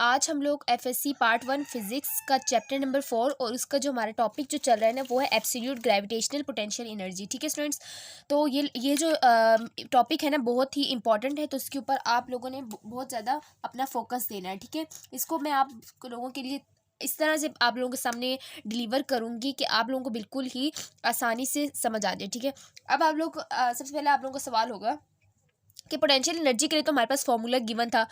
आज हम लोग एफएससी पार्ट 1 फिजिक्स का चैप्टर नंबर 4 और उसका जो हमारा टॉपिक जो चल रहा है ना वो है एब्सोल्यूट ग्रेविटेशनल पोटेंशियल एनर्जी। ठीक है स्टूडेंट्स, तो ये जो टॉपिक है ना बहुत ही इंपॉर्टेंट है, तो इसके ऊपर आप लोगों ने बहुत ज़्यादा अपना फोकस देना है। ठीक है, इसको मैं आप लोगों के लिए इस तरह से आप लोगों के सामने डिलीवर करूंगी कि आप लोगों को बिल्कुल ही आसानी से समझ आ जाए। ठीक है, अब आप लोग सबसे पहले आप लोगों का सवाल होगा कि पोटेंशियल एनर्जी के लिए तो हमारे पास फॉर्मूला गिवन था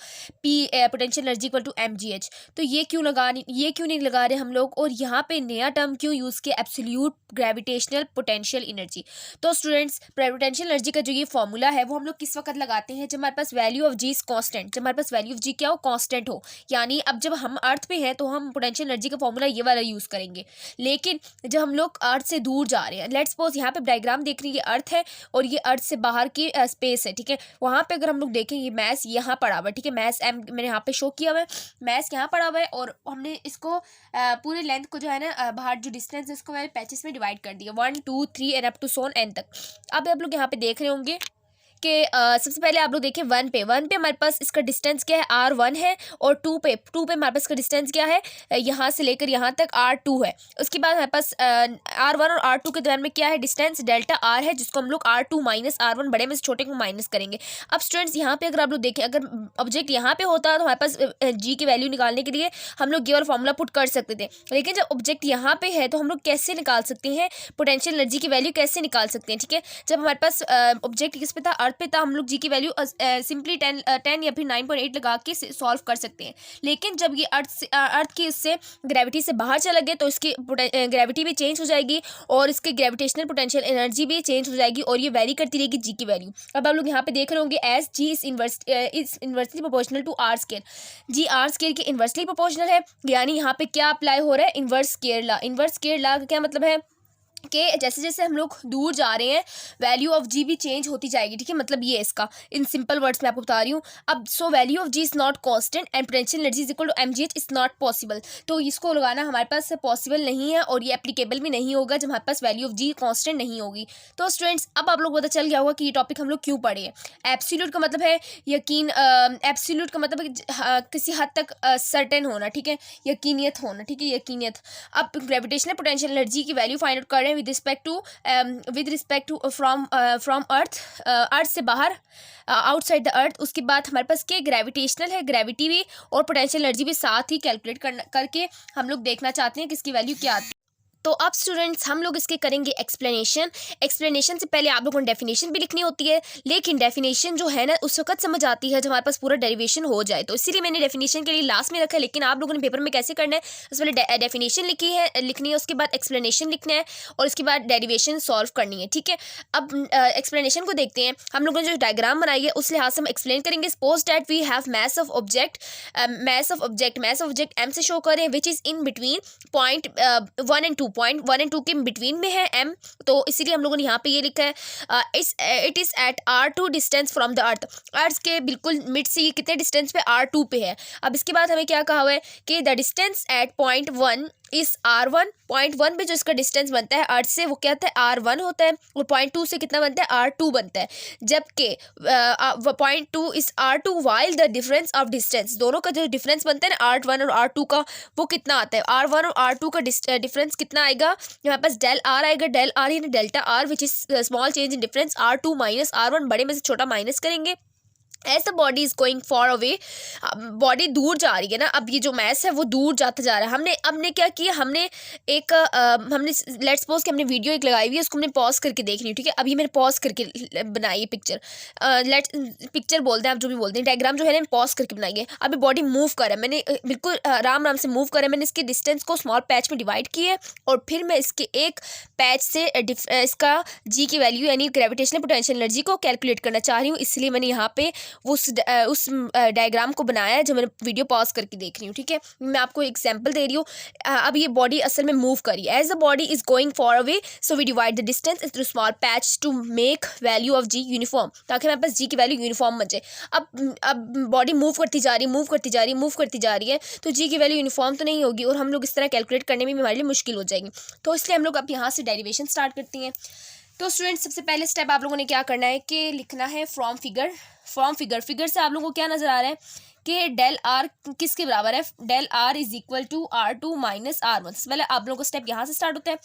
P potential energy equal to mgh। तो ये क्यों नहीं लगा रहे हम लोग, और यहाँ पे नया टर्म क्यों यूज़ किया एब्सोल्यूट ग्रेविटेशनल पोटेंशियल एनर्जी। तो स्टूडेंट्स, पोटेंशियल एनर्जी का जो ये फॉर्मूला है वो हम लोग किस वक्त लगाते हैं, जब हमारे पास value of g is constant, जब हमारे पास वैल्यू ऑफ जी क्या हो, कॉन्स्टेंट हो। यानी अब जब हम अर्थ पे हैं तो हम पोटेंशियल एनर्जी का फॉर्मूला ये वाला यूज़ करेंगे। लेकिन जब हम लोग अर्थ से दूर जा रहे हैं, लेट्स सपोज यहाँ पे डायग्राम देख रही है, ये अर्थ है और ये अर्थ से बाहर की स्पेस है। ठीक है, वहाँ पे अगर हम लोग देखें ये मैस यहाँ पड़ा हुआ है। ठीक है, मैस एम मैंने यहाँ पे शो किया हुआ है, मैस यहाँ पड़ा हुआ है और हमने इसको पूरे लेंथ को जो है ना बाहर जो डिस्टेंस है इसको मैंने पैचेस में डिवाइड कर दिया 1 2 3 and up to so on n तक। अब आप लोग यहाँ पे देख रहे होंगे कि सबसे पहले आप लोग देखें वन पे हमारे पास इसका डिस्टेंस क्या है, R1 है, और टू पे हमारे पास इसका डिस्टेंस क्या है, यहाँ से लेकर यहाँ तक R2 है। उसके बाद हमारे पास R1 और R2 के दरम्यान में क्या है, डिस्टेंस डेल्टा R है, जिसको हम लोग R2 माइनस R1 बड़े में से छोटे को माइनस करेंगे। अब स्टूडेंट्स यहाँ पे अगर आप लोग देखें, अगर ऑब्जेक्ट यहाँ पे होता तो हमारे पास जी की वैल्यू निकालने के लिए हम लोग ये वाला फॉर्मूला पुट कर सकते थे। लेकिन जब ऑब्जेक्ट यहाँ पे है तो हम लोग कैसे निकाल सकते हैं पोटेंशियल एनर्जी की वैल्यू, कैसे निकाल सकते हैं। ठीक है, जब हमारे पास ऑब्जेक्ट किस पे था, अर्थ पे था, हम लोग जी की वैल्यू सिंपली 10 या फिर 9.8 लगा के सॉल्व कर सकते हैं। लेकिन जब ये अर्थ की इससे ग्रेविटी से बाहर चला गया तो इसकी ग्रेविटी भी चेंज हो जाएगी और इसकी ग्रेविटेशनल पोटेंशियल एनर्जी भी चेंज हो जाएगी और ये वेरी करती रहेगी जी की वैल्यू। अब आप लोग यहाँ पे देख रहे होंगे as g is inversely proportional to r square, g r square की इन्वर्सली प्रोपोर्शनल है। यानी यहाँ पे क्या अप्लाई हो रहा है, inverse square law. Inverse square law का क्या मतलब है कि जैसे जैसे हम लोग दूर जा रहे हैं वैल्यू ऑफ जी भी चेंज होती जाएगी। ठीक है, मतलब ये इसका इन सिंपल वर्ड्स में आपको बता रही हूँ। अब so value of g is not constant and potential energy is equal to mgh is not possible. तो इसको लगाना हमारे पास पॉसिबल नहीं है और ये एप्लीकेबल भी नहीं होगा जब हमारे पास वैल्यू ऑफ जी कांस्टेंट नहीं होगी। तो स्टूडेंट्स, अब आप लोग पता चल गया होगा कि ये टॉपिक हम लोग क्यों पढ़े हैं। एब्सोल्यूट का मतलब है यकीन, एब्सोल्यूट का मतलब है किसी हद तक सर्टेन होना। ठीक है, यकीनियत होना। ठीक है, यकीनियत। अब ग्रेविटेशनल पोटेंशियल एनर्जी की वैल्यू फाइंड आउट कर रहे हैं विद रिस्पेक्ट टू फ्रॉम अर्थ से बाहर, आउटसाइड द अर्थ। उसके बाद हमारे पास क्या ग्रेविटेशनल है, ग्रेविटी भी और पोटेंशियल एनर्जी भी साथ ही कैलकुलेट करके हम लोग देखना चाहते हैं कि इसकी वैल्यू क्या आती है। तो अब स्टूडेंट्स हम लोग इसके करेंगे एक्सप्लेनेशन से पहले आप लोगों को डेफिनेशन भी लिखनी होती है, लेकिन डेफिनेशन जो है ना उस वक्त समझ आती है जब हमारे पास पूरा डेरिवेशन हो जाए। तो इसीलिए मैंने डेफिनेशन के लिए लास्ट में रखा है, लेकिन आप लोगों ने पेपर में कैसे करना है, उससे पहले डेफिनेशन लिखनी है, उसके बाद एक्सप्लेनेशन लिखना है और उसके बाद डेरिवेशन सॉल्व करनी है। ठीक है, अब एक्सप्लेनेशन को देखते हैं। हम लोगों ने जो डायग्राम बनाई है उस लिहाज से हम एक्सप्लेन करेंगे। Suppose that we have mass of object m से शो करें which is in between point 1 and 2, point 1 and 2 के बिटवीन में है एम। तो इसीलिए हम लोगों ने यहाँ पे ये लिखा है it is at R2 distance from the earth के बिल्कुल मिड से ये कितने डिस्टेंस पे R2 पे है। अब इसके बाद हमें क्या कहा हुआ है कि द डिस्टेंस एट पॉइंट 1 इस R1, पॉइंट 1 पे जो इसका डिस्टेंस बनता है अर्थ से वो क्या होता है, R1 होता है, और पॉइंट 2 से कितना बनता है, R2 बनता है। जबकि पॉइंट 2 इस R2 while the difference of distance, दोनों का जो डिफरेंस बनता है ना R1 और R2 का, वो कितना आता है, R1 और R2 का डिफरेंस कितना आएगा, हमारे पास डेल R आएगा, डेल R यानी delta R which is small change in difference R2 minus R1, बड़े में से छोटा माइनस करेंगे। As the body is going far away, body दूर जा रही है ना, अब ये जो मैस है वो दूर जाता जा रहा है। हमने क्या किया, हमने लेट्स सपोज कि हमने वीडियो एक लगाई हुई है, उसको हमने पॉज करके देख रही है। ठीक है, अभी मैंने पॉज करके बनाई है पिक्चर, पिक्चर बोलते हैं आप जो भी बोलते हैं, डायग्राम जो है ना पॉज करके बनाई है। अभी बॉडी मूव कर रहा है, मैंने बिल्कुल आराम से मूव कर रहा है। मैंने इसके डिस्टेंस को स्मॉल पैच में डिवाइड किया है और फिर मैं इसके एक पैच से इसका जी की वैल्यू यानी ग्रेविटेशनल पोटेंशियल एनर्जी को कैलकुलेट करना चाह रही हूँ। इसलिए मैंने यहाँ पे उस डायग्राम को बनाया है जो मैंने वीडियो पॉज करके देख रही हूँ। ठीक है, मैं आपको एग्जांपल दे रही हूँ। अब ये बॉडी असल में मूव करी है, as the body is going far away so we divide the distance into small patch to make value of g uniform, ताकि हमारे पास जी की वैल्यू यूनिफॉर्म बन जाए। अब बॉडी मूव करती जा रही है तो जी की वैल्यू यूनिफॉर्म तो नहीं होगी और हम लोग इस तरह कैलकुलेट करने में भी हमारे लिए मुश्किल हो जाएगी। तो इसलिए हम लोग अब यहाँ से डेरिवेशन स्टार्ट करती हैं। तो स्टूडेंट्स सबसे पहले स्टेप आप लोगों ने क्या करना है कि लिखना है फ्रॉम फिगर से आप लोगों को क्या नज़र आ रहा है कि डेल आर किसके बराबर है, del r is equal to R2 minus R1। सबसे पहले आप लोगों का स्टेप यहाँ से स्टार्ट होता है,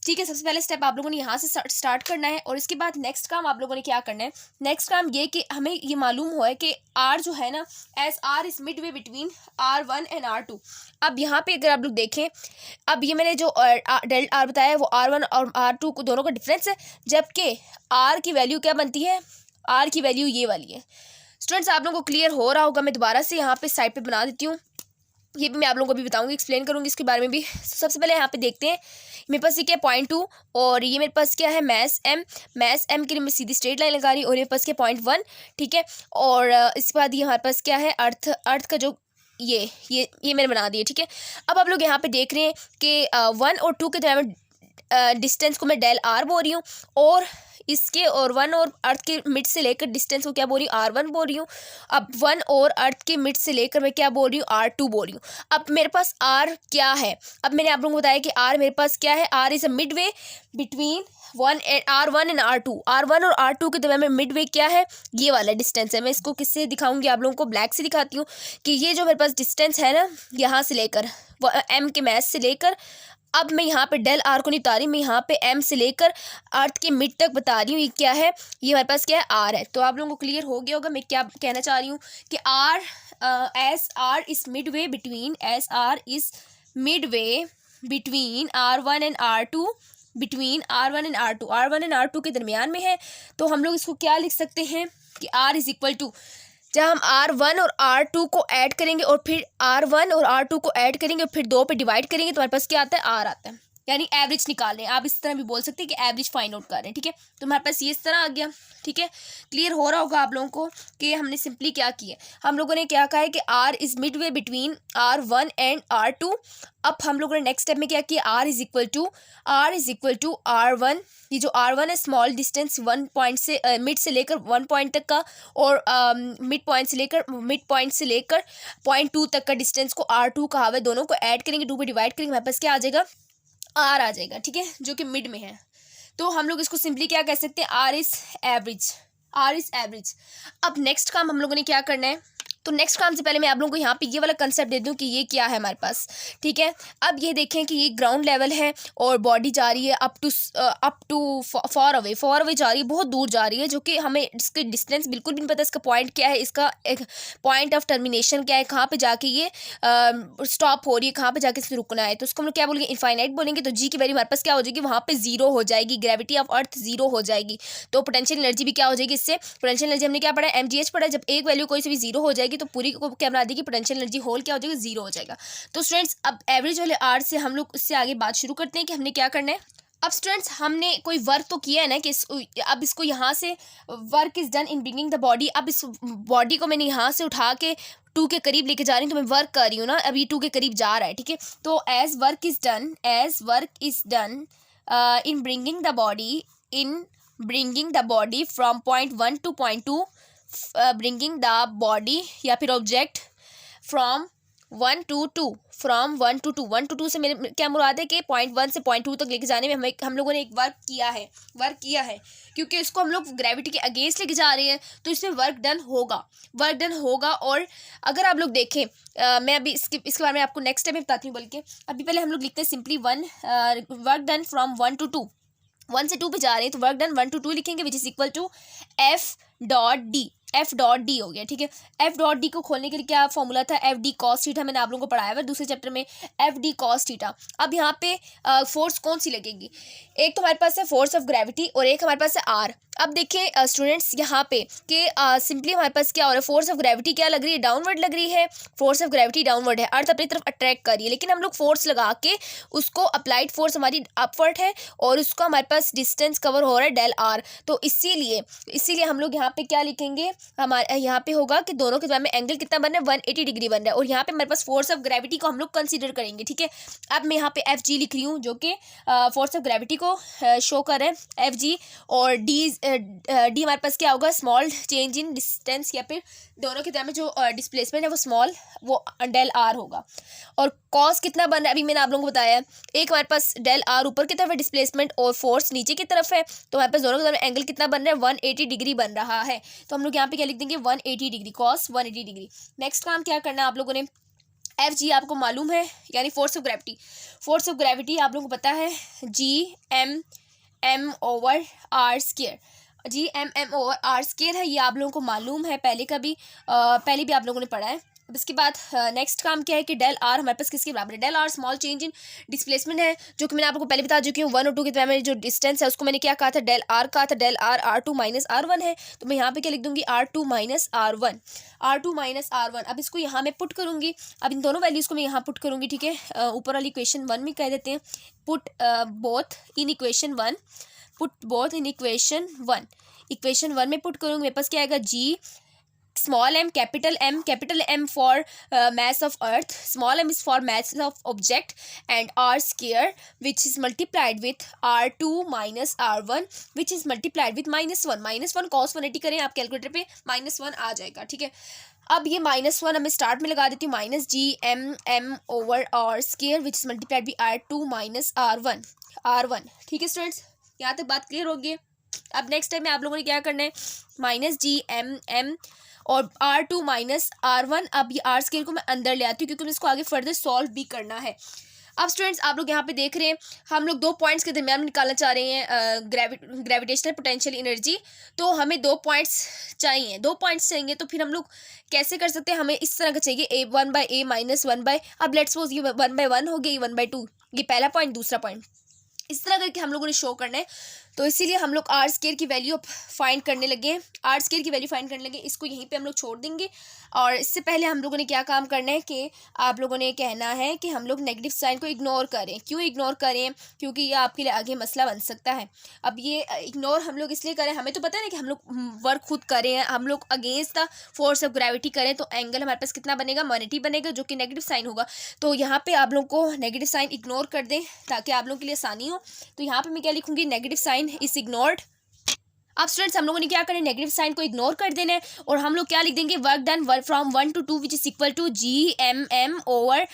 ठीक है। सबसे पहले स्टेप आप लोगों ने यहाँ से स्टार्ट करना है और इसके बाद नेक्स्ट काम आप लोगों ने क्या करना है, नेक्स्ट काम ये कि हमें ये मालूम हुआ है कि R जो है ना, as R is mid way between R1 and R2। अब यहाँ पे अगर आप लोग देखें, अब ये मैंने जो डेल R बताया है वो R1 और R2 को दोनों का डिफरेंस है, जबकि R की वैल्यू क्या बनती है, R की वैल्यू ये वाली है। स्टूडेंट्स आप लोगों को क्लियर हो रहा होगा, मैं दोबारा से यहाँ पे साइड पे बना देती हूँ, ये भी मैं आप लोगों को भी बताऊंगी, एक्सप्लेन करूंगी इसके बारे में भी। सबसे पहले यहाँ पे देखते हैं, मेरे पास ये क्या है 0.2 और ये मेरे पास क्या है मैस एम के लिए मैं सीधी स्ट्रेट लाइन लगा रही हूँ और मेरे पास क्या 0.1, ठीक है। और इसके बाद ये हमारे पास क्या है अर्थ का जो ये मैंने बना दिया, ठीक है। अब आप लोग यहाँ पे देख रहे हैं कि 1 और 2 के दरमियान डिस्टेंस को मैं डेल आर बोल रही हूँ और इसके और 1 और अर्थ के मिड से लेकर डिस्टेंस को क्या बोल रही हूँ, R1 बोल रही हूँ। अब 1 और अर्थ के मिड से लेकर मैं क्या बोल रही हूँ, R2 बोल रही हूँ। अब मेरे पास R क्या है, अब मैंने आप लोगों को बताया कि R मेरे पास क्या है, R is a mid way between R1 and R2। R1 और R2 के दरमियान में मिड वे क्या है, ये वाला डिस्टेंस है। मैं इसको किससे दिखाऊंगी, आप लोगों को ब्लैक से दिखाती हूँ कि ये जो मेरे पास डिस्टेंस है ना, यहाँ से लेकर M के मैच से लेकर, अब मैं यहाँ पे डेल आर को नहीं बता रही, मैं यहाँ पे एम से लेकर अर्थ के मिड तक बता रही हूँ। ये क्या है, ये हमारे पास क्या है, आर है। तो आप लोगों को क्लियर हो गया होगा मैं क्या कहना चाह रही हूँ कि R S R is mid way between R1 and R2, between R1 and R2 के दरमियान में है। तो हम लोग इसको क्या लिख सकते हैं कि R इज इक्वल टू, जब हम R1 और R2 को ऐड करेंगे और फिर R1 और R2 को ऐड करेंगे और फिर 2 पे डिवाइड करेंगे तो हमारे पास क्या आता है, R आता है। यानी एवरेज निकाल रहे हैं, आप इस तरह भी बोल सकते हैं कि एवरेज फाइंड आउट कर रहे हैं, ठीक है। तो हमारे पास ये इस तरह आ गया, ठीक है। क्लियर हो रहा होगा आप लोगों को कि हमने सिंपली क्या किया, हम लोगों ने क्या कहा है कि R is mid way between R1 and R2। अब हम लोगों ने नेक्स्ट स्टेप में क्या किया, R is equal to R1, ये जो R1 है स्मॉल डिस्टेंस 1 पॉइंट से मिड से लेकर 1 पॉइंट तक का, और मिड पॉइंट से लेकर 0.2 तक का डिस्टेंस को R2 कहा हुआ है। दोनों को ऐड करेंगे, 2 पे डिवाइड करेंगे, हमारे पास क्या आ जाएगा, R आ जाएगा, ठीक है, जो कि मिड में है। तो हम लोग इसको सिंपली क्या कह सकते हैं, R इज एवरेज। अब नेक्स्ट काम हम लोगों ने क्या करना है, तो नेक्स्ट काम से पहले मैं आप लोगों को यहाँ पे ये वाला कंसेप्ट दे दूँ कि ये क्या है हमारे पास, ठीक है। अब ये देखें कि ये ग्राउंड लेवल है और बॉडी जा रही है अप टू फॉर अवे जा रही है, बहुत दूर जा रही है, जो कि हमें इसके डिस्टेंस बिल्कुल भी नहीं पता, इसका पॉइंट क्या है, इसका एक पॉइंट ऑफ टर्मिनेशन क्या है, कहाँ पे जाके ये स्टॉप हो रही है, कहाँ पे जाके इसे रुकना है। तो उसको हम लोग क्या बोलेंगे, इनफाइनाइट बोलेंगे। तो जी की वैल्यू हमारे पास क्या हो जाएगी, वहाँ पे 0 हो जाएगी, ग्रेविटी ऑफ अर्थ 0 हो जाएगी। तो पोटेंशियल एनर्जी भी क्या हो जाएगी, इससे पोटेंशियल एनर्जी हमने क्या पढ़ा, mgh पढ़ा। जब एक वैल्यू कोई से भी 0 हो जाएगी तो पूरी को क्या बना देगी, पोटेंशियल एनर्जी होल क्या हो जाएगा, 0 हो जाएगा। तो स्टूडेंट्स अब एवरेज वाले आर से हम लोग उससे आगे बात शुरू करते हैं कि हमने क्या करना है। अब स्टूडेंट्स हमने कोई वर्क तो किया है ना कि अब इसको यहाँ से work is done in bringing the body. अब इस बॉडी को मैंने यहाँ से उठा के 2 के करीब लेके जा रही हूँ, तो मैं वर्क कर रही हूँ ना, अभी 2 के करीब जा रहा है, ठीक है। तो as work is done in bringing the body from point 1 to point 2, bringing the body या फिर ऑब्जेक्ट फ्रॉम 1 to 2 से मेरे क्या मुराद है कि पॉइंट 1 से पॉइंट 2 तक लेके जाने में हम लोगों ने एक वर्क किया है क्योंकि इसको हम लोग ग्रेविटी के अगेंस्ट लेके जा रहे हैं, तो इसमें वर्क डन होगा। और अगर आप लोग देखें, मैं अभी इसके बारे में आपको नेक्स्ट टाइम में बताती हूँ, बल्कि अभी पहले हम लोग लिखते हैं simply work done from 1 to 2, 1 से 2 पे जा रहे हैं, तो वर्क डन 1 to 2 लिखेंगे, which is equal to f dot d हो गया, ठीक है। एफ डॉट डी को खोलने के लिए क्या फॉर्मूला था, एफ डी कॉस थीटा, मैंने आप लोगों को पढ़ाया हुआ दूसरे चैप्टर में, एफ डी कॉस थीटा। अब यहाँ पे फोर्स कौन सी लगेगी, एक तो हमारे पास है फोर्स ऑफ ग्रेविटी और एक हमारे पास है आर। अब देखिए स्टूडेंट्स यहाँ पे कि सिंपली हमारे पास क्या हो रहा है, फोर्स ऑफ ग्रेविटी क्या लग रही है, डाउनवर्ड लग रही है, फोर्स ऑफ ग्रेविटी डाउनवर्ड है, अर्थ अपनी तरफ अट्रैक्ट कर रही है, लेकिन हम लोग फोर्स लगा के उसको अप्लाइड फोर्स हमारी अपवर्ड है और उसको हमारे पास डिस्टेंस कवर हो रहा है डेल आर। तो इसीलिए हम लोग यहाँ पे क्या लिखेंगे, हमारे यहाँ पे होगा कि दोनों के में एंगल कितना बन रहा है, 180 डिग्री बन रहा है, और यहाँ पे हमारे पास फोर्स ऑफ ग्रेविटी को हम लोग कंसीडर करेंगे, ठीक है। अब मैं यहाँ पे एफ जी लिख रही हूँ जो कि फोर्स ऑफ ग्रेविटी को शो कर रहा है, एफ जी, और डी डी हमारे पास क्या होगा, स्मॉल चेंज इन डिस्टेंस, या फिर दोनों के दरमियान जो डिस्प्लेसमेंट है वो स्मॉल, वो डेल आर होगा। और कॉस कितना बन रहा है अभी मैंने आप लोगों को बताया है, एक हमारे पास डेल आर ऊपर की तरफ है डिस्प्लेसमेंट और फोर्स नीचे की तरफ है, तो हमारे पास दोनों के दरमियान एंगल कितना बन रहा है, 180 डिग्री बन रहा है। तो हम लोग यहाँ पे क्या लिख देंगे, 180 डिग्री, कॉस 180 डिग्री। नेक्स्ट काम क्या करना है आप लोगों ने, एफ जी आपको मालूम है, यानी force of gravity. Force of gravity आप लोगों को पता है, g m m over r square, g m over r square है, ये आप लोगों को मालूम है, पहले भी आप लोगों ने पढ़ा है। अब इसके बाद नेक्स्ट काम क्या है कि डेल आर हमारे पास किसके बराबर है, del r small change in displacement है, जो कि मैंने आपको पहले बता चुकी हूँ, 1 और 2 के दरमियान जो डिस्टेंस है उसको मैंने क्या कहा था, डेल आर कहा था, del are R2 minus R1 है, तो मैं यहाँ पे क्या लिख दूंगी, R2 minus R1, R2 minus R1। अब इसको यहाँ मैं पुट करूँगी, अब इन दोनों वैल्यूज़ को मैं यहाँ पुट करूँगी, ठीक है, ऊपर वाली इक्वेशन 1 में कह देते हैं, put both in equation 1, put both in equation 1, equation 1 में पुट करूँगी, मेरे पास क्या आएगा, g small m capital m for mass of earth, small m is for mass of object, and r square which is multiplied with r2 minus r1 which is multiplied with -1 cos 180 करें आप calculator पे, -1 आ जाएगा, ठीक है। अब ये -1 अब मैं स्टार्ट में लगा देती हूँ, minus g m over r square which is multiplied by R2 minus R1, ठीक है स्टूडेंट्स, यहाँ तक बात क्लियर होगी। अब नेक्स्ट टाइम में आप लोगों ने क्या करना है, माइनस जी एम और R2 माइनस R1, अब ये आर स्क्वायर को मैं अंदर ले आती हूँ क्योंकि इसको आगे फर्दर सॉल्व भी करना है। अब स्टूडेंट्स आप लोग यहाँ पे देख रहे हैं, हम लोग 2 पॉइंट्स के दरमियान में निकालना चाह रहे हैं ग्रेविटेशनल पोटेंशियल एनर्जी, तो हमें 2 पॉइंट्स चाहिए, 2 पॉइंट्स चाहिए, तो फिर हम लोग कैसे कर सकते हैं, हमें इस तरह का चाहिए, a 1/a माइनस 1/, अब लेट्स सपोज ये 1/1 हो गया, ये 1/2, ये पहला पॉइंट, दूसरा पॉइंट, इस तरह करके हम लोगों ने शो करना है। तो इसीलिए हम लोग आर स्क्वायर की वैल्यू फाइंड करने लगे हैं, आर स्क्वायर की वैल्यू फाइंड करने लगे, इसको यहीं पे हम लोग छोड़ देंगे। और इससे पहले हम लोगों ने क्या काम करना है कि आप लोगों ने कहना है कि हम लोग नेगेटिव साइन को इग्नोर करें। क्यों इग्नोर करें, क्योंकि ये आपके लिए आगे मसला बन सकता है। अब ये इग्नोर हम लोग इसलिए करें, हमें तो पता है ना कि हम लोग वर्क खुद करें, हम लोग against the force of gravity करें, तो एंगल हमारे पास कितना बनेगा, 180 बनेगा, जो कि नेगेटिव साइन होगा। तो यहाँ पे आप लोग को नेगेटिव साइन इग्नोर कर दें ताकि आप लोगों के लिए आसानी हो। तो यहाँ पे मैं क्या लिखूंगी, नेगेटिव साइन इज इग्नोर्ड। अब स्टूडेंट्स हम लोगों ने क्या करें, नेगेटिव साइन को इग्नोर कर देना है और हम लोग क्या लिख देंगे, work done from 1 to 2 which is equal to g m over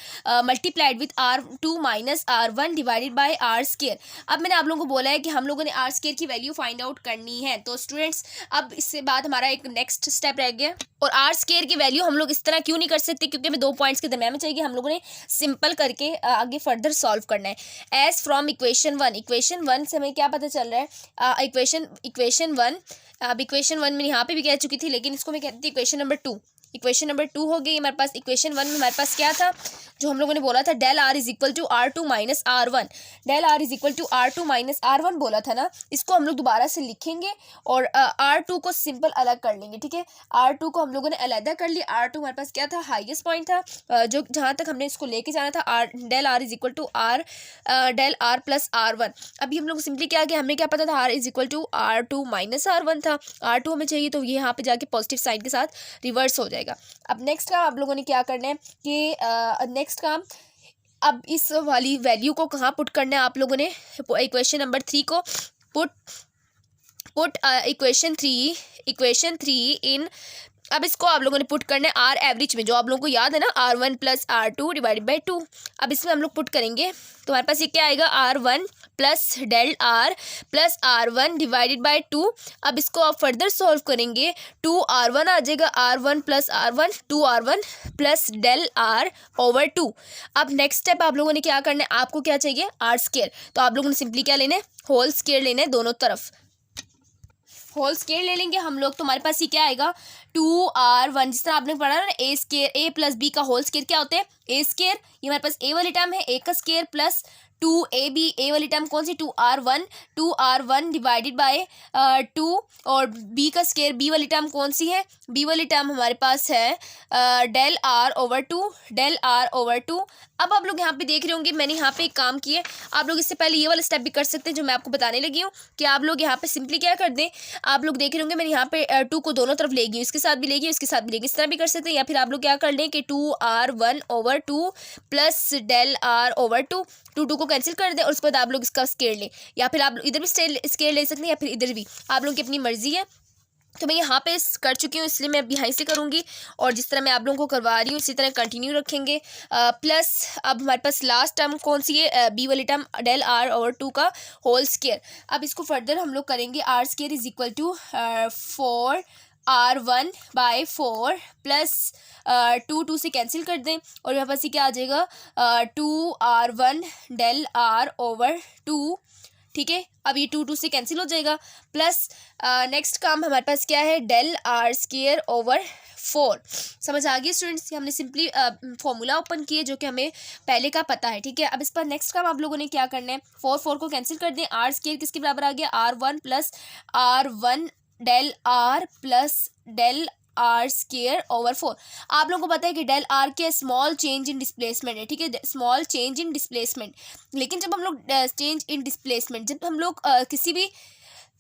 multiplied with R2 minus R1 divided by r square. अब मैंने आप लोगों को बोला है कि हम लोगों ने आर स्क्वायर की वैल्यू फाइंड आउट करनी है। तो स्टूडेंट्स अब इससे बाद हमारा एक नेक्स्ट स्टेप रह गया, और आर स्क्वायर की वैल्यू हम लोग इस तरह क्यों नहीं कर सकते, क्योंकि हमें 2 पॉइंट्स के दरमियान में चाहिए, हम लोगों ने सिंपल करके आगे फर्दर सॉल्व करना है। एज फ्रॉम इक्वेशन 1 से हमें क्या पता चल रहा है, इक्वेशन 1, अब इक्वेशन 1 में यहाँ पे भी कह चुकी थी, लेकिन इसको मैं कहती थी इक्वेशन नंबर 2, इक्वेशन नंबर 2 हो गई हमारे पास। इक्वेशन 1 में हमारे पास क्या था, जो हम लोगों ने बोला था, del r is equal to R2 minus R1, del r is equal to R2 minus R1 बोला था ना, इसको हम लोग दोबारा से लिखेंगे और R2 को सिंपल अलग कर लेंगे, ठीक है। R2 को हम लोगों ने अलग कर लिया, R2 हमारे पास क्या था, हाईएस्ट पॉइंट था, जो जहाँ तक हमने इसको लेके जाना था, del r is equal to del r plus R1। अभी हम लोग सिंपली क्या किया, हमें क्या पता था, R is equal to R2 minus R1 था, R2 हमें चाहिए, तो ये यहाँ पे जाके पॉजिटिव साइन के साथ रिवर्स हो जाएगा। अब नेक्स्ट काम आप लोगों ने क्या करना है कि नेक्स्ट काम, अब इस वाली वैल्यू को कहाँ पुट करना है आप लोगों ने, इक्वेशन नंबर 3 को पुट इक्वेशन 3 इन, अब इसको आप लोगों ने पुट करना है आर एवरेज में, जो आप लोगों को याद है ना, R1 plus R2 divided by 2। अब इसमें हम लोग पुट करेंगे तो हमारे पास ये क्या आएगा, R1 plus del r plus R1 divided by 2। अब इसको आप फर्दर सॉल्व करेंगे, 2R1 आ जाएगा, R1 plus R1, 2R1 plus del r over 2। अब नेक्स्ट स्टेप आप लोगों ने क्या करना है, आपको क्या चाहिए, आर स्क्वायर, तो आप लोगों ने सिंपली क्या लेना है, होल स्क्वायर लेना है, दोनों तरफ होल स्क्वायर ले लेंगे हम लोग। तो हमारे पास ये क्या आएगा, 2R1, जिस तरह आपने पढ़ा ना, ए स्क्वायर, ए प्लस बी का होल स्क्वायर क्या होता है, ए स्क्वायर, ये हमारे पास ए वाली टर्म है, ए का स्क्वायर प्लस 2ab, ए वाली टर्म कौन सी, 2R1 डिवाइडेड बाय 2, और बी का स्क्वायर, बी वाली टर्म कौन सी है, बी वाली टर्म हमारे पास है डेल आर ओवर 2। अब आप लोग यहाँ पे देख रहे होंगे, मैंने यहाँ पे एक काम किया है, आप लोग इससे पहले ये वाला स्टेप भी कर सकते हैं जो मैं आपको बताने लगी हूँ, कि आप लोग यहाँ पे सिंपली क्या कर दें, आप लोग देख रहे होंगे मैंने यहाँ पे 2 को दोनों तरफ ले गई हूँ, इसके साथ भी लेंगे, उसके साथ भी लेंगे, इस तरह भी कर सकते हैं। या फिर आप लोग क्या कर लें कि 2r1/2 plus del r over 2, 2 को कैंसिल कर दें और उसके बाद आप लोग इसका स्केयर लें, या फिर आप इधर भी स्केयर ले सकते हैं या फिर इधर भी, आप लोगों की अपनी मर्जी है। तो मैं यहाँ पे कर चुकी हूँ, इसलिए मैं अब यहाँ से करूँगी और जिस तरह मैं आप लोगों को करवा रही हूँ इसी तरह कंटिन्यू रखेंगे। प्लस अब हमारे पास लास्ट टर्म कौन सी है, बी वाली टर्म डेल r ओवर 2 का होल स्केयर। अब इसको फर्दर हम लोग करेंगे, r square is equal to 4r1/4 plus 2 से कैंसिल कर दें और मेरे पास ये क्या आ जाएगा, 2r1 डेल r ओवर 2, ठीक है। अब ये 2 से कैंसिल हो जाएगा, प्लस नेक्स्ट काम हमारे पास क्या है, डेल r स्केयर ओवर 4। समझ आ गई स्टूडेंट्स, हमने सिंपली फॉर्मूला ओपन किए जो कि हमें पहले का पता है, ठीक है। अब इस पर नेक्स्ट काम आप लोगों ने क्या करना है, 4 को कैंसिल कर दें, r स्केयर किसके बराबर आ गया, r1 plus r1 del r plus del r square over 4। आप लोगों को पता है कि डेल r के स्मॉल चेंज इन डिस्प्लेसमेंट है, ठीक है, स्मॉल चेंज इन डिस्प्लेसमेंट। लेकिन जब हम लोग चेंज इन डिस्प्लेसमेंट, जब हम लोग किसी भी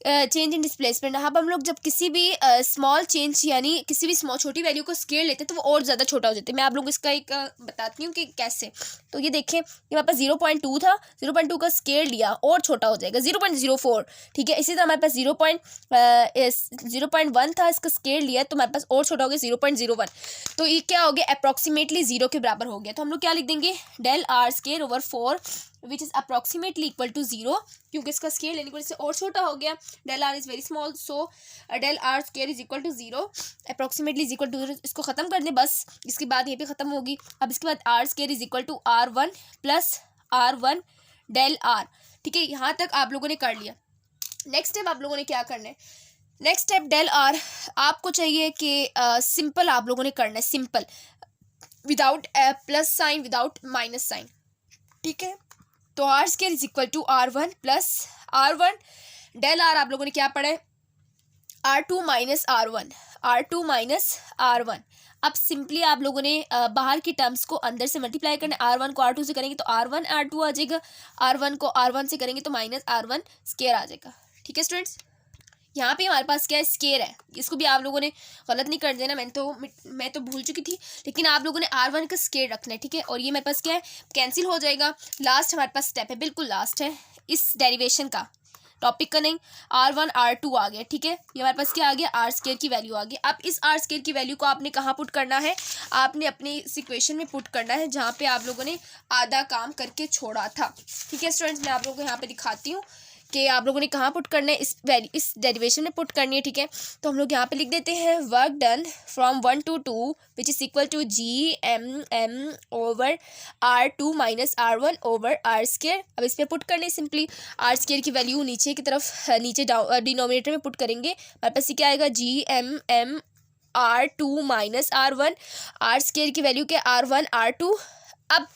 चेंज इन डिस्प्लेसमेंट, अब हम लोग जब किसी भी स्मॉल चेंज यानी किसी भी स्मॉल छोटी वैल्यू को स्केयर लेते हैं तो वो और ज़्यादा छोटा हो जाता है। मैं आप लोगों को इसका एक बताती हूँ कि कैसे। तो ये देखें, ये हमारे पास 0.2 था, 0.2 का स्केयर लिया और छोटा हो जाएगा 0.04, ठीक है। इसी तरह हमारे पास 0.1 था, इसका स्केयर लिया तो हमारे पास और छोटा हो गया 0.01। तो ये क्या हो गया, अप्रॉक्सीमेटली 0 के बराबर हो गया। तो हम लोग क्या लिख देंगे, del r square over 4 which is approximately equal to 0, क्योंकि इसका स्केयर लेने की वजह से और छोटा हो गया। Del r is very small, so del r square is equal to 0, approximately is equal to 0। इसको ख़त्म कर दें बस, इसके बाद ये भी ख़त्म होगी। अब इसके बाद r square is equal to r1 plus r1 del r, ठीक है। यहाँ तक आप लोगों ने कर लिया। नेक्स्ट स्टेप आप लोगों ने क्या करना है, नेक्स्ट स्टेप डेल r आपको चाहिए कि सिंपल आप लोगों ने करना है, simple without plus sign, without minus sign, ठीक है। तो r square is equal to r1 plus r1 del r आप लोगों ने क्या पढ़ा है, r2 minus r1, r2 minus r1। अब सिंपली आप लोगों ने बाहर की टर्म्स को अंदर से मल्टीप्लाई करना है। r1 को r2 से करेंगे तो r1 r2 आ जाएगा, r1 को r1 से करेंगे तो माइनस r1 स्केयर आ जाएगा, ठीक है स्टूडेंट्स। यहाँ पे हमारे पास क्या है, स्केयर है, इसको भी आप लोगों ने गलत नहीं कर देना। मैं तो भूल चुकी थी, लेकिन आप लोगों ने r1 का स्केयर रखना है, ठीक है। और ये मेरे पास क्या है, कैंसिल हो जाएगा। लास्ट हमारे पास स्टेप है, बिल्कुल लास्ट है इस डेरिवेशन का, टॉपिक का नहीं। r1 r2 आ गया, ठीक है। ये हमारे पास क्या आ गया, r स्केयर की वैल्यू आ गई। अब इस r स्केयर की वैल्यू को आपने कहाँ पुट करना है, आपने अपने इस इक्वेशन में पुट करना है जहाँ पे आप लोगों ने आधा काम करके छोड़ा था, ठीक है स्टूडेंट्स। मैं आप लोगों को यहाँ पे दिखाती हूँ कि आप लोगों ने कहाँ पुट करना है, इस डेरिवेशन में पुट करनी है, ठीक है। तो हम लोग यहाँ पे लिख देते हैं, work done from 1 to 2 which is equal to GMM over r2 minus r1 over r square. अब इस पर पुट करने सिंपली r स्केयर की वैल्यू नीचे की तरफ, नीचे डिनोमिनेटर में पुट करेंगे। हमारे पास क्या आएगा, GMM r2 minus r1, r square की वैल्यू क्या, r1 r2। अब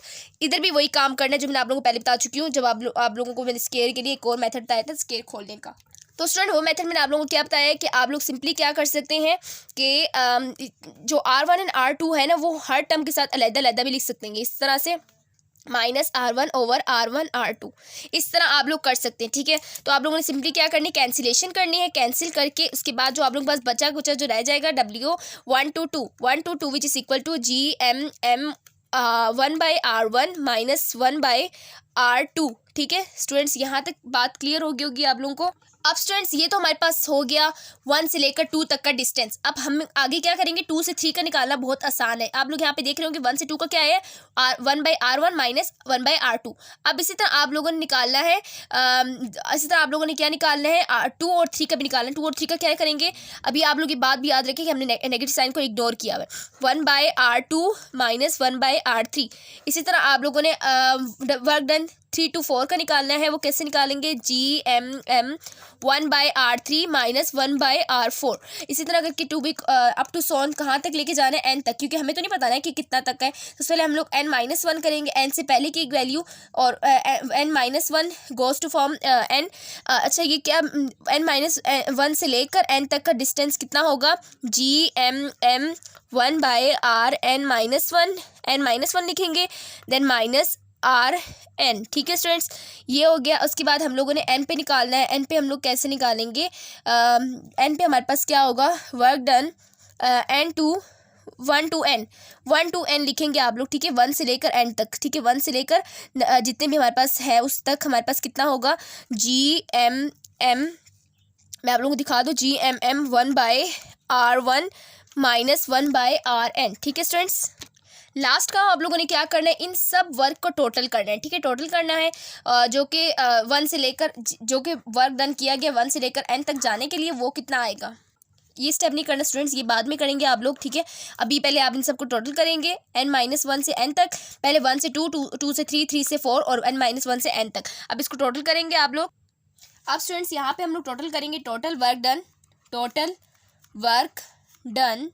इधर भी वही काम करना है जो मैंने आप लोगों को पहले बता चुकी हूँ, जब आप लोगों को मैंने स्केयर के लिए एक और मेथड बताया था, स्केयर खोलने का। तो स्टूडेंट वो मेथड मैंने आप लोगों को क्या बताया है कि आप लोग सिंपली क्या कर सकते हैं कि जो r1 एंड r2 है ना, वो हर टर्म के साथ अलग-अलग भी लिख सकते हैं, इस तरह से minus r1 over r1 r2, इस तरह आप लोग कर सकते हैं, ठीक है। तो आप लोगों ने सिंपली क्या करनी है, कैंसिलेशन करनी है। कैंसिल करके उसके बाद जो आप लोगों के पास बचा कुचा जो रह जाएगा, W1 to 2 which is equal to GMM 1/r1 minus 1/r2, ठीक है स्टूडेंट्स। यहाँ तक बात क्लियर हो गई होगी आप लोगों को। अब स्टूडेंट्स ये तो हमारे पास हो गया 1 से लेकर 2 तक का डिस्टेंस। अब हम आगे क्या करेंगे, 2 से 3 का निकालना बहुत आसान है। आप लोग यहाँ पे देख रहे होंगे 1 से 2 का क्या है, 1/r1 माइनस 1/r2। अब इसी तरह आप लोगों ने निकालना है, इसी तरह आप लोगों ने क्या निकालना है, 2 और 3 का भी निकालना है। 2 और 3 का क्या करेंगे, अभी आप लोग ये बात भी याद रखें कि हमने नेगेटिव साइन को इग्नोर किया हुआ है, 1/r2 माइनस 1/r3। इसी तरह आप लोगों ने वर्क डन 3 to 4 का निकालना है, वो कैसे निकालेंगे, GMM 1/r3 माइनस 1/r4। इसी तरह करके टू बी अप टू सोन कहाँ तक लेके जाना है, n तक, क्योंकि हमें तो नहीं पता ना कि कितना तक है। तो पहले हम लोग n-1 करेंगे, n से पहले की एक वैल्यू, और n-1 goes to form n। अच्छा ये क्या, n-1 से लेकर n तक का डिस्टेंस कितना होगा, GMM 1/r n-1 लिखेंगे, देन माइनस RN, ठीक है स्टूडेंट्स। ये हो गया। उसके बाद हम लोगों ने n पे निकालना है। n पे हम लोग कैसे निकालेंगे, n पे हमारे पास क्या होगा, work done n to 1 to n लिखेंगे आप लोग, ठीक है, 1 से लेकर n तक, ठीक है, 1 से लेकर जितने भी हमारे पास है उस तक हमारे पास कितना होगा, GMM, मैं आप लोगों को दिखा दूँ, GMM 1/R1 - 1/Rn, ठीक है स्टूडेंट्स। लास्ट का आप लोगों ने क्या करना है, इन सब वर्क को टोटल करना है, ठीक है, टोटल करना है जो कि 1 से लेकर, जो कि वर्क डन किया गया 1 से लेकर n तक जाने के लिए, वो कितना आएगा। ये स्टेप नहीं करना स्टूडेंट्स, ये बाद में करेंगे आप लोग, ठीक है। अभी पहले आप इन सबको टोटल करेंगे, n-1 से n तक, पहले 1 से 2, 2 से 3, 3 से 4 और n-1 से n तक। अब इसको टोटल करेंगे आप लोग। अब स्टूडेंट्स यहाँ पे हम लोग टोटल करेंगे, total work done, total work done,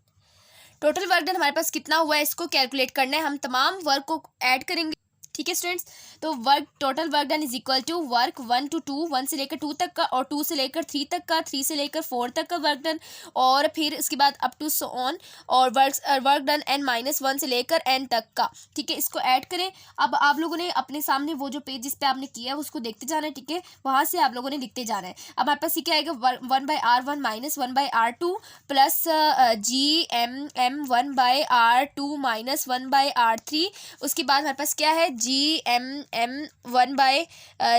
total work done हमारे पास कितना हुआ है इसको कैलकुलेट करना है, हम तमाम वर्क को ऐड करेंगे, ठीक है स्टूडेंट्स। तो work, total work done is equal to work 1 to 2, 1 से लेकर 2 तक का, और 2 से लेकर 3 तक का, 3 से लेकर 4 तक का वर्क डन, और फिर इसके बाद अप टू सो ऑन, और वर्क डन n-1 से लेकर n तक का, ठीक है, इसको ऐड करें। अब आप लोगों ने अपने सामने वो जो पेज जिस पे आपने किया है उसको देखते जाना है, ठीक है, वहाँ से आप लोगों ने लिखते जाना है। अब हमारे पास ये क्या आएगा, 1/R1 - 1/R2 plus GMM 1/R2 - 1/R3, उसके बाद हमारे पास क्या है, GMM 1 बाय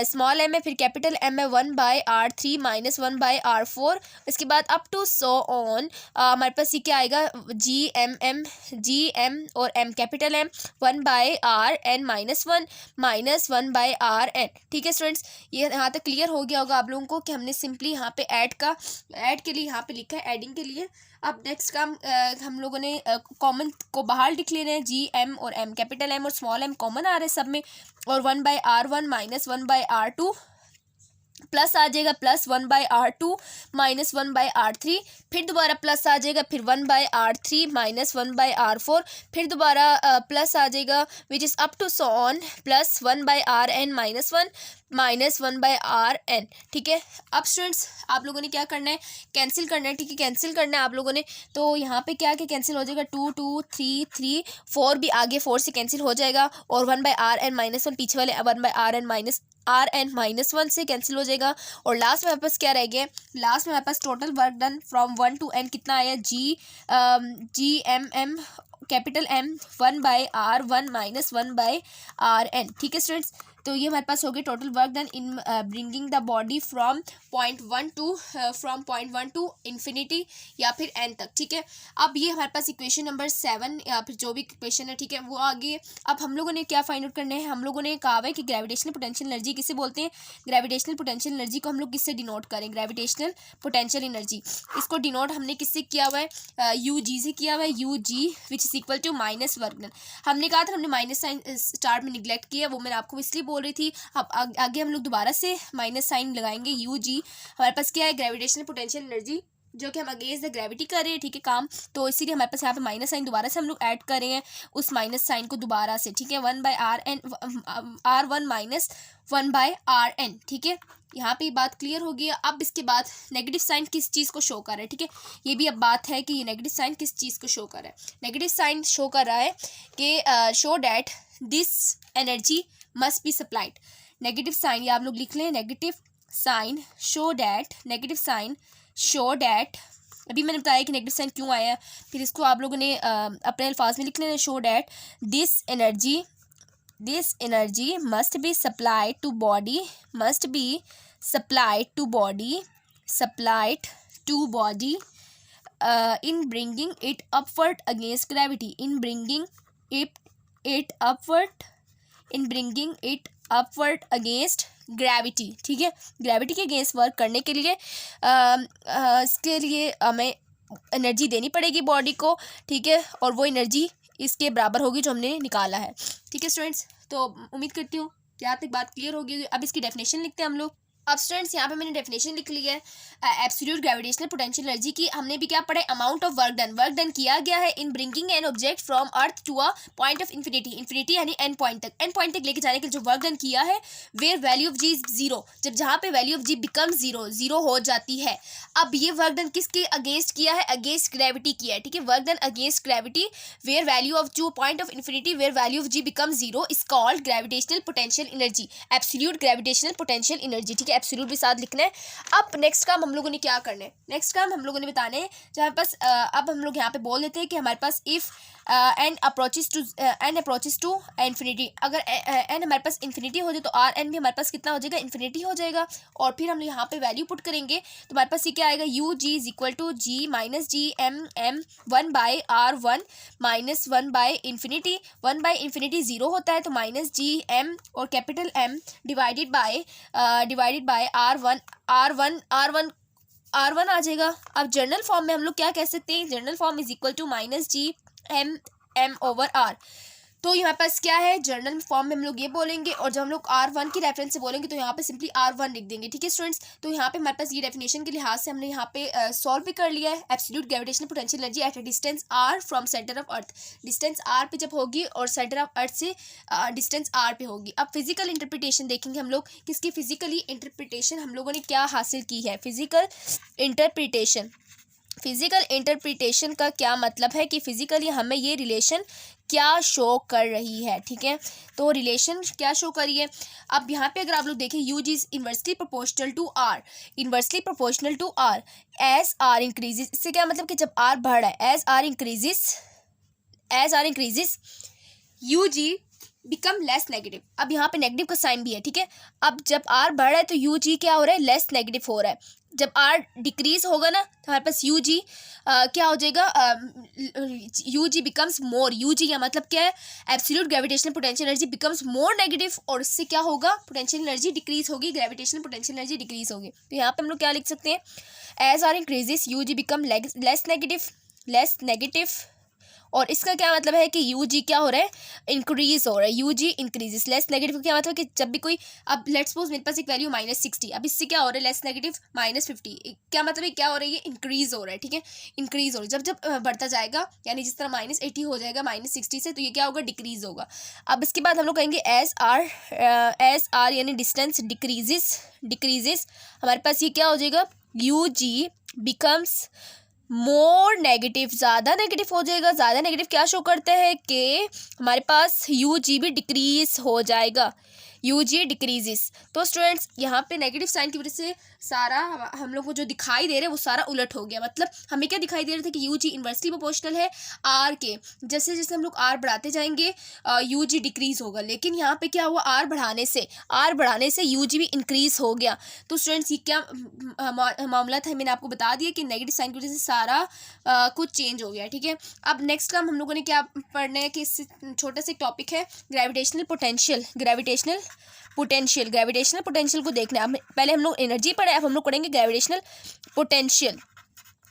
स्मॉल m है, फिर कैपिटल M है 1/R3 - 1/R4, इसके बाद अप टू सो ऑन हमारे पास ये क्या आएगा, GM और M capital M 1/Rn - 1/Rn, ठीक है स्टूडेंट्स। ये यहाँ तक क्लियर हो गया होगा आप लोगों को कि हमने सिंपली यहाँ पे ऐड के लिए यहाँ पे लिखा है, एडिंग के लिए। अब नेक्स्ट काम हम लोगों ने कॉमन को बाहर लिख लेना है, GM और M, कैपिटल M और स्मॉल m कॉमन आ रहे हैं सब में, और 1/R1 - 1/R2 प्लस आ जाएगा, प्लस 1/R2 - 1/R3, फिर दोबारा प्लस आ जाएगा, फिर 1/R3 - 1/R4, फिर दोबारा प्लस आ जाएगा, which is up to so on, plus 1/Rn - 1/Rn, ठीक है। अब स्टूडेंट्स आप लोगों ने क्या करना है, कैंसिल करना है, ठीक है, कैंसिल करना है आप लोगों ने। तो यहाँ पे क्या क्या कैंसिल हो जाएगा, 2 2 3 3, 4 भी आगे 4 से कैंसिल हो जाएगा, और 1/Rn - 1 पीछे वाले 1/Rn - 1 से कैंसिल हो जाएगा, और लास्ट में हमारे पास क्या रह गया, लास्ट में हमारे पास total work done from 1 to n कितना आया, GMM capital M 1/R1 - 1/Rn, ठीक है स्टूडेंट्स। तो ये हमारे पास हो गया total work done in bringing the body from point one two infinity या फिर n तक, ठीक है। अब ये हमारे पास इक्वेशन नंबर 7 या फिर जो भी इक्वेशन है, ठीक है, वो आगे। अब हम लोगों ने क्या फाइंड आउट करना है, हम लोगों ने कहा है कि ग्रेविटेशनल पोटेंशियल एनर्जी किसे बोलते हैं, ग्रेविटेशनल पोटेंशियल एनर्जी को हम लोग किससे डिनोट करें, ग्रेविटेशनल पोटेंशियल एनर्जी, इसको डिनोट हमने किससे किया हुआ है, UG से किया हुआ है, UG which is equal to minus work done. हमने कहा था, हमने माइनस साइन स्टार्ट में निगलेक्ट किया, वो मैंने आपको इसलिए बोल रही थी। अब आगे हम लोग दोबारा से माइनस साइन लगाएंगे, UG हमारे पास क्या है, ग्रेविटेशनल पोटेंशियल एनर्जी, जो कि हम अगेंस्ट द ग्रेविटी कर रहे हैं, ठीक है, काम, तो इसीलिए हमारे पास यहाँ पे माइनस साइन दोबारा से हम लोग ऐड कर रहे हैं उस माइनस साइन को दोबारा से, ठीक है, 1/R1 - 1/Rn, ठीक है। यहाँ पे बात क्लियर हो गई। अब इसके बाद नेगेटिव साइन किस चीज़ को शो कर रहा है, ठीक है, ये भी अब बात है कि ये नेगेटिव साइन किस चीज़ को शो कर रहा है। नेगेटिव साइन शो कर रहा है कि show that this energy must be supplied. Negative sign ये आप लोग लिख लें, negative sign show that, negative sign show that, अभी मैंने बताया कि नेगेटिव साइन क्यों आया, फिर इसको आप लोगों ने अपने अल्फाज में लिख लेना, show that this energy must be supplied to body, must be supplied to body in bringing it upward against gravity, in bringing it upward against gravity, ठीक है, ग्रेविटी के अगेंस्ट वर्क करने के लिए इसके लिए हमें एनर्जी देनी पड़ेगी बॉडी को, ठीक है, और वो एनर्जी इसके बराबर होगी जो हमने निकाला है, ठीक है स्टूडेंट्स। तो उम्मीद करती हूँ कि यहाँ तक बात क्लियर होगी। अब इसकी डेफिनेशन लिखते हैं हम लोग। अब स्टूडेंट्स यहाँ पे मैंने डेफिनेशन लिख ली है एब्सोल्यूट ग्रेविटेशनल पोटेंशियल एनर्जी की। हमने भी क्या पढ़ा है, अमाउंट ऑफ वर्क डन किया गया है in bringing an object from earth to a point of infinity यानी एन पॉइंट तक लेके जाने के लिए जो वर्क डन किया है, where value of g is zero, जब जहाँ पे value of g become zero हो जाती है। अब ये वर्क डन किसके अगेंस्ट किया है, अगेंस्ट ग्रेविटी किया है, ठीक है, work done against gravity where value of to point of infinity where value of g become zero is called gravitational potential energy, absolute gravitational potential energy, ठीक है। Absolute भी साथ लिखना है। अब नेक्स्ट काम हम लोगों ने क्या करना है, नेक्स्ट काम हम लोगों ने बताने हैं जहाँ पास अब हम लोग यहाँ पे बोल देते हैं कि हमारे पास if n approaches to infinity, अगर n हमारे पास इन्फिनिटी हो जाए तो आर एन भी हमारे पास कितना हो जाएगा, इन्फिनिटी हो जाएगा। और फिर हम यहाँ पे वैल्यू पुट करेंगे तो हमारे पास ये क्या आएगा, U ji is equal to g minus g m m 1/r1 minus 1/इन्फिनिटी, 1/इन्फिनिटी 0 होता है तो माइनस जी एम और capital m divided by r one आ जाएगा। अब जर्नल फॉर्म में हम लोग क्या कह सकते हैं, general form is equal to minus g m over r. तो यहाँ पास क्या है, जर्नल फॉर्म में हम लोग ये बोलेंगे, और जब हम लोग R1 की रेफरेंस से बोलेंगे तो यहाँ पे सिंपली R1 लिख देंगे। ठीक है स्टूडेंट्स, तो यहाँ पे हमारे पास ये डेफिनेशन के लिहाज से हमने यहाँ पे सॉल्व भी कर लिया है। Absolute gravitational potential energy at a distance R from centre of earth, distance R पे जब होगी और सेंटर ऑफ अर्थ से डिस्टेंस R पे होगी। अब फिजिकल इंटरप्रिटेशन देखेंगे हम लोग, किसकी फिजिकली इंटरप्रिटेशन हम लोगों ने क्या हासिल की है, फिजिकल इंटरप्रिटेशन। फिजिकल इंटरप्रिटेशन का क्या मतलब है कि फिजिकली हमें ये रिलेशन क्या शो कर रही है। ठीक है, तो रिलेशन क्या शो करी है। अब यहाँ पे अगर आप लोग देखें, U ji is inversely proportional to R, inversely proportional to R as R increases. इससे क्या मतलब कि जब आर बढ़ रहा है, as R increases U G become less negative. अब यहाँ पे नेगेटिव का साइन भी है। ठीक है, अब जब आर बढ़ रहा है तो यू जी क्या हो रहा है, लेस नेगेटिव हो रहा है। जब आर डिक्रीज होगा ना तो हमारे पास यू जी क्या हो जाएगा, U G becomes more, U G का मतलब क्या है, absolute gravitational potential energy becomes more negative, और इससे क्या होगा, पोटेंशियल एनर्जी डिक्रीज होगी, ग्रेविटेशनल पोटेंशियल एनर्जी डिक्रीज होगी। तो यहाँ पे हम लोग क्या लिख सकते हैं, as R increases U G become less negative, और इसका क्या मतलब है कि यू जी क्या हो रहा है, इंक्रीज हो रहा है, U G increases. Less negative का क्या मतलब है कि जब भी कोई, अब लेट्स सपोज मेरे पास एक वैल्यू -60, अब इससे क्या हो रहा है, लेस नेगेटिव -50, क्या मतलब है, क्या हो रहा है, ये इंक्रीज हो रहा है। ठीक है, इंक्रीज हो रहा है, जब बढ़ता जाएगा, यानी जिस तरह -80 हो जाएगा -60 से, तो ये क्या होगा, डिक्रीज होगा। अब इसके बाद हम लोग कहेंगे एज आर यानी डिस्टेंस डिक्रीजेस, हमारे पास ये क्या हो जाएगा, U G becomes more negative, ज़्यादा नेगेटिव हो जाएगा। ज़्यादा नेगेटिव क्या शो करता है कि हमारे पास यू जी भी डिक्रीज हो जाएगा, यू जी डिक्रीजेस। तो स्टूडेंट्स यहाँ पे नेगेटिव साइन की वजह से सारा हम लोग को जो दिखाई दे रहा है वो सारा उलट हो गया। मतलब हमें क्या दिखाई दे रहा था कि यू जी इन्वर्सली प्रोपोर्शनल है आर के, जैसे जैसे हम लोग आर बढ़ाते जाएंगे यू जी डिक्रीज होगा, लेकिन यहाँ पे क्या हुआ, आर बढ़ाने से यू जी भी इंक्रीज हो गया। तो स्टूडेंट्स ये क्या मामला था, मैंने आपको बता दिया कि नेगेटिव साइन की वजह से सारा कुछ चेंज हो गया। ठीक है, अब नेक्स्ट काम हम लोगों ने क्या पढ़ना है कि इससे छोटा सा टॉपिक है ग्रेविटेशनल पोटेंशियल को देखना है। पहले हम लोग एनर्जी पढ़े, अब हम लोग पढ़ेंगे ग्रेविटेशनल पोटेंशियल।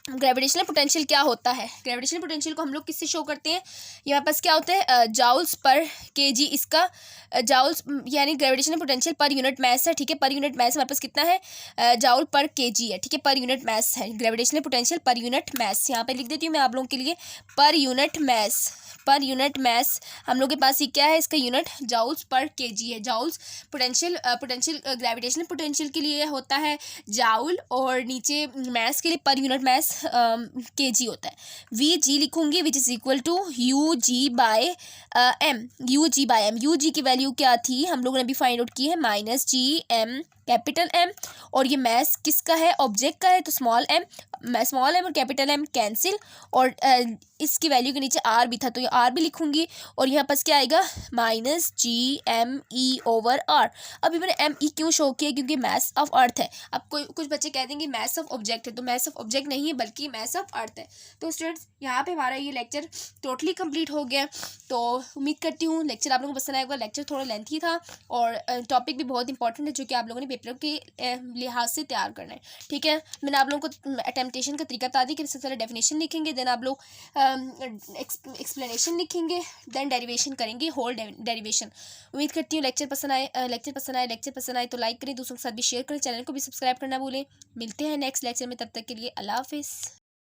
ग्रेविटेशनल पोटेंशियल क्या होता है, ग्रेविटेशनल पोटेंशियल को हम लोग किससे शो करते हैं, यहाँ पास क्या होता है, जाउल्स पर केजी, इसका जाउल्स यानी gravitational potential per unit mass है। ठीक है, पर यूनिट मास हमारे पास कितना है, जाउल पर केजी है। ठीक है, पर यूनिट मास है gravitational potential, per unit mass. यहाँ पे लिख देती हूँ मैं आप लोगों के लिए, पर यूनिट मास हम लोग के पास ये क्या है, इसका यूनिट जाउल्स पर केजी है। जाउल्स पोटेंशियल ग्रेविटेशनल पोटेंशियल के लिए होता है जाउल, और नीचे मास के लिए पर यूनिट मास केजी होता है। वी जी लिखूंगी which is equal to U g by m, U g की वैल्यू क्या थी हम लोगों ने अभी फाइंड आउट की है, -GM कैपिटल एम, और ये मैस किसका है, ऑब्जेक्ट का है, तो स्मॉल एम और कैपिटल एम कैंसिल, और इसकी वैल्यू के नीचे आर भी था तो ये आर भी लिखूंगी, और यहाँ पास क्या आएगा, -GME ओवर आर। अभी मैंने ME क्यों शो किया, क्योंकि मैस ऑफ अर्थ है। अब कुछ बच्चे कह देंगे मैस ऑफ ऑब्जेक्ट है, तो मैस ऑफ ऑब्जेक्ट नहीं है बल्कि मैस ऑफ अर्थ है। तो स्टूडेंट्स यहाँ पे हमारा ये लेक्चर टोटली कंप्लीट हो गया। तो उम्मीद करती हूँ लेक्चर आप लोगों को पसंद आएगा। लेक्चर थोड़ा लेंथी था और टॉपिक भी बहुत इंपॉर्टेंट है जो कि आप लोगों ने पेपर के लिहाज से तैयार करना है। ठीक है, मैंने आप लोगों को अटेम्पटेशन का तरीका बता दी कि सबसे पहले डेफिनेशन लिखेंगे, देन आप लोग एक्सप्लेनेशन लिखेंगे, देन डेरिवेशन करेंगे, होल डेरिवेशन। उम्मीद करती हूँ लेक्चर पसंद आए तो लाइक करें, दूसरों के साथ भी शेयर करें, चैनल को भी सब्सक्राइब करना भूलें। मिलते हैं नेक्स्ट लेक्चर में, तब तक के लिए अल्लाह हाफिज़।